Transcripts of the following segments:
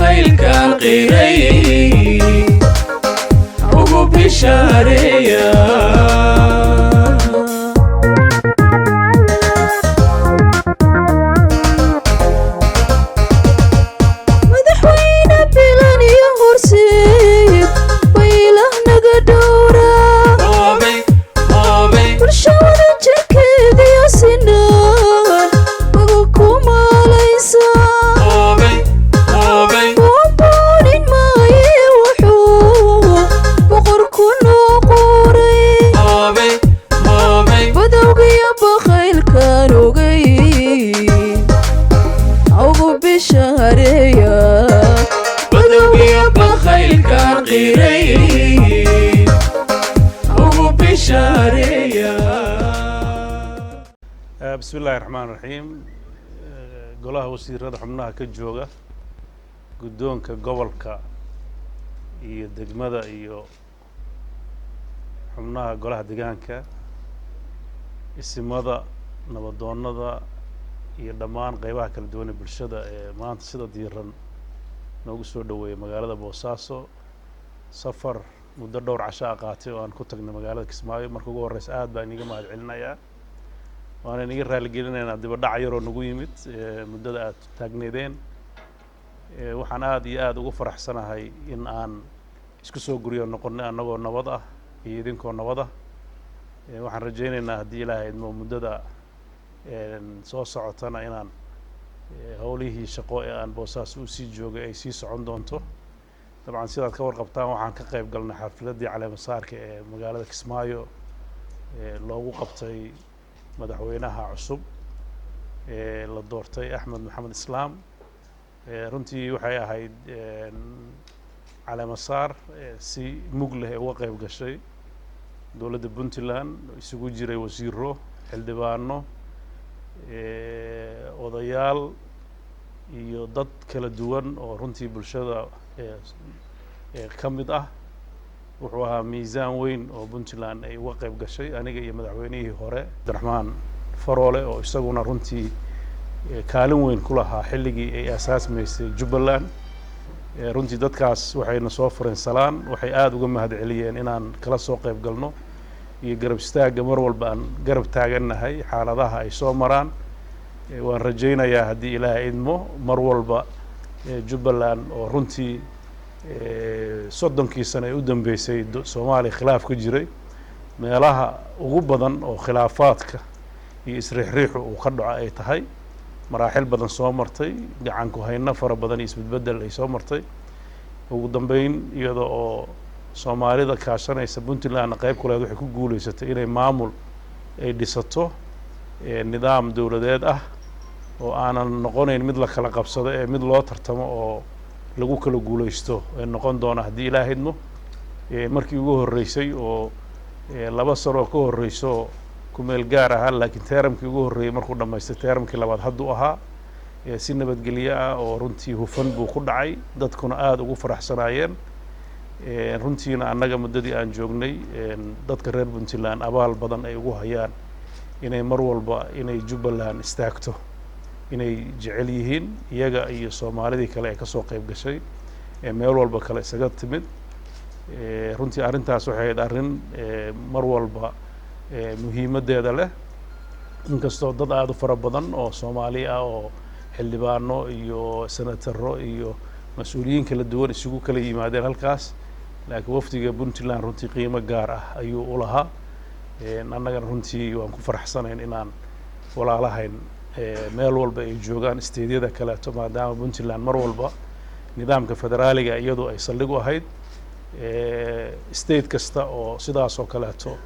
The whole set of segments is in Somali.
بخيل كان قيري عقو بشارية بسم الله الرحمن الرحيم قولها وسير رضا حمناها كجوغة قدون كقبلك iyo degmada iyo xubnaha golaha deegaanka isimada nabadoonnada iyo dhammaan qaybaha kala duwan ee bulshada ee maanta sida diiran noogu soo dhaweeyay magaalada Boosaaso safar muddo dhowr casho qaatay oo aan ku tagnay magaalada Kismaayo markii ugu horreysay aad baan iga mahad celinayaa waana inaga raali gelinaynaa dib u dhac yar oo nagu yimid muddada aad taagneedeen waxaan aad iyo aad ugu faraxsanahay in aan isku soo guriyo noqonnay annagoo nabad ah iyo idinkoo nabad ah waxaan rajaynaynaa haddii ilaahay idmo muddada soo socotana inaan howlihii shaqo ee aan Boosaaso u sii joogay ay sii socon doonto dabcan sidaad ka warqabtaan waxaan ka qayb galnay xafladii caleemasaarka ee magaalada Kismaayo loogu qabtay madaxweynaha cusub la doortay Axmed Maxamed Islaam runtii waxay ahayd caleemasaar si mug leh uga qayb gashay dowladda Puntland isugu jiray wasiiro xildhibaano odayaal iyo dad kala duwan oo runtii bulshada ka mid ah wuxuu ahaa miisaan weyn oo Puntland ay uga qayb gashay aniga iyo madaxweynihii hore Abdiraxmaan Faroole oo isaguna runtii kaalin weyn ku lahaa xilligii ay asaasmaysay Jubbaland runtii dadkaas waxayna soo fureen salaan waxay aad uga mahad celiyeen inaan kala soo qayb galno iyo garab istaaga mar walba aan garab taaganahay xaaladaha ay soo maraan waan rajaynayaa haddii ilaahay idmo mar walba Jubbaland oo runtii soddonkii sano ee u dambeysay Soomaaliya khilaaf ka jiray meelaha ugu badan oo khilaafaadka iyo isriixriixu uu ka dhaco ay tahay maraaxil badan soo martay gacan ku hayna fara badan isbedbedel ay soo martay ugu dambeyn iyada oo Soomaalida kaashanaysa Puntland qayb kale waxay ku guuleysatay inay maamul ay dhisato nidaam dawladeed ah oo aanan noqonayn mid la kala qabsado ee mid loo tartamo oo lagu kala guuleysto ee noqon doona haddii ilaahay idmo markii ugu horeysay oo laba sano ka horeyso ku meel gaar ah laakiin teeramkii ugu horeeyay markuu dhameystay teeramkii labaad hadduu ahaa si nabadgelyo ah oo runtii hufan buu ku dhacay dadkuna aad ugu faraxsanaayeen runtiina annaga muddadii aan joognay dadka reer Puntland abaal badan ay ugu hayaan inay mar walba inay Jubbaland istaagto inay jecel yihiin iyaga iyo Soomaalidii kale ee ka soo qayb gashay meel walba kale isaga timid runtii arrintaas waxay ahayd arrin mar walba muhiimadeeda leh inkastoo dad aad u fara badan oo Soomaali ah oo xildhibaano iyo senataro iyo mas'uuliyiin kala duwan isugu kala yimaadeen halkaas laakiin wafdiga Puntland runtii qiimo gaar ah ayuu u lahaa annagana runtii waan ku faraxsanayn inaan walaalahayn meel walba ay joogaan isteedyada kale maadaama Puntland mar walba nidaamka federaaliga iyadoo ay saldhig u ahayd state kasta oo sidaas oo kaleeto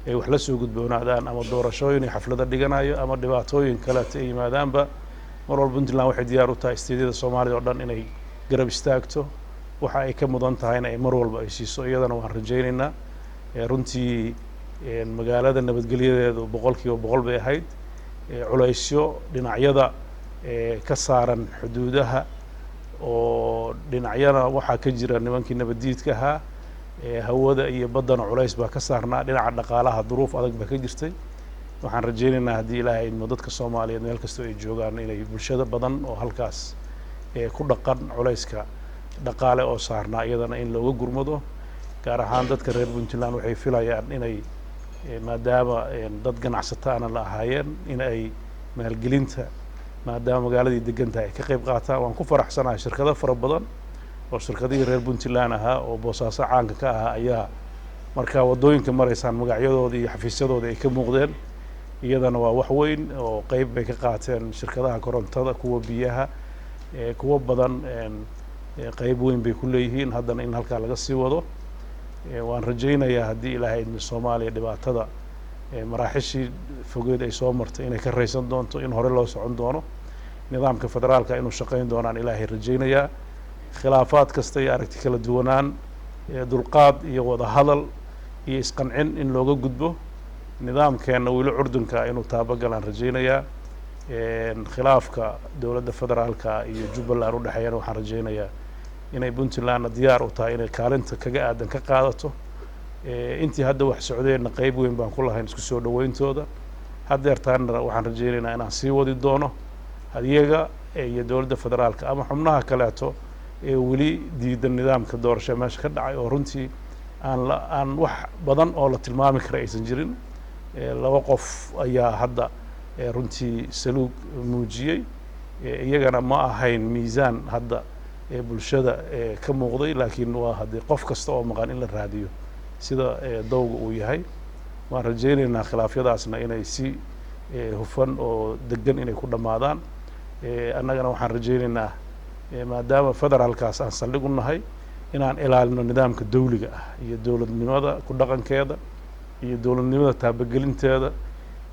ay wax la soo gudboonaadaan ama doorashooyin iyo xaflado dhiganayo ama dhibaatooyin kale ay yimaadaanba mar walba Puntland waxay diyaar u tahay isteedyada Soomaalida oo dhan inay garab istaagto waxa ay ka mudan tahayna ay mar walba ay siiso iyadana waan rajaynaynaa runtii magaalada nabadgelyadeedu 100% bay ahayd culaysyo dhinacyada ka saaran xuduudaha oo dhinacyada waxa ka jira nimankii nabadiidka ahaa hawada iyo badana culays baa ka saarnaa dhinaca dhaqaalaha duruuf adag baa ka jirtay waxaan rajaynaynaa haddii ilaahay idmo dadka Soomaaliyeed meel kasta ay joogaan inay bulshada badan oo halkaas ku dhaqan culayska dhaqaale oo saarnaa iyadana in looga gurmado gaar ahaan dadka reer puntland waxay filayaan inay maadaama dad ganacsataana la ahaayeen in ay maalgelinta maadaama magaaladii degan tahay ay ka qayb qaataan waan ku faraxsanahay shirkado fara badan oo shirkadihii reer puntland ahaa oo boosaaso caanka ka ahaa ayaa markaa waddooyinka maraysaan magacyadooda iyo xafiisyadooda ay ka muuqdeen iyadana waa wax weyn oo qayb bay ka qaateen shirkadaha korontada kuwa biyaha kuwa badan qayb weyn bay ku leeyihiin haddana in halkaa laga sii wado waan rajaynayaa haddii ilaahay idmi soomaaliya dhibaatada maraaxishii fogeed ay soo martay inay ka raysan doonto in hore loo socon doono nidaamka federaalka inuu shaqayn doonaan ilaahay rajaynayaa khilaafaad kasta iyo aragti kala duwanaan dulqaad iyo wada hadal iyo isqancin in looga gudbo nidaamkeenna weli curdunka inuu taabagalaan rajaynayaa khilaafka dowladda federaalka iyo jubbaland u dhexeeyana waxaan rajaynayaa inay puntlandna diyaar u tahay inay kaalinta kaga aadan ka qaadato intii hadda wax socdeenna qayb weyn baan ku lahayn isku soo dhawayntooda haddeertaana waxaan rajaynaynaa inaan sii wadi doono iyaga iyo dowladda federaalka ama xubnaha kaleeto ee weli diidan nidaamka doorasho meesha ka dhacay oo runtii aan wax badan oo la tilmaami kara aysan jirin laba qof ayaa hadda runtii saluug muujiyey iyagana ma ahayn miisaan hadda bulshada ka muuqday laakiin waa haddii qof kasta oo maqan in la raadiyo sida dawga uu yahay waan rajaynaynaa khilaafyadaasna inay si hufan oo degan inay ku dhammaadaan annagana waxaan rajaynaynaa maadaama federaalkaas aan saldhig u nahay inaan ilaalino nidaamka dawliga ah iyo dowladnimada ku dhaqankeeda iyo dowladnimada taabagelinteeda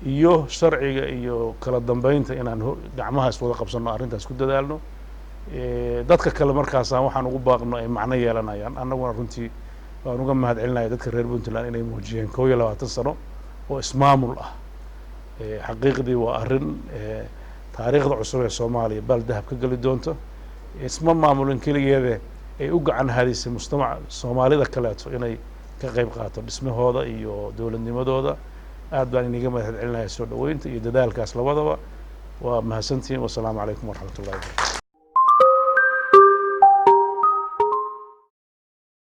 iyo sharciga iyo kala dambeynta inaan gacmaha iswada qabsanno arrintaas ku dadaalno dadka kale markaasaan waxaan ugu baaqno ay macno yeelanayaan annaguna runtii waan uga mahad celinaya dadka reer puntland inay muujiyeen 21 sano oo ismaamul ah xaqiiqdii waa arrin taariikhda cusub ee soomaaliya baal dahab ka geli doonto isma maamulin keligeeda ay u gacan hadisay mujtamaca soomaalida kaleeto inay ka qayb qaato dhismahooda iyo dowladnimadooda aad baan iniga mahad celinaya soo dhaweynta iyo dadaalkaas labadaba waa mahadsantihiin wasalaamu calaykum waraxmatullahi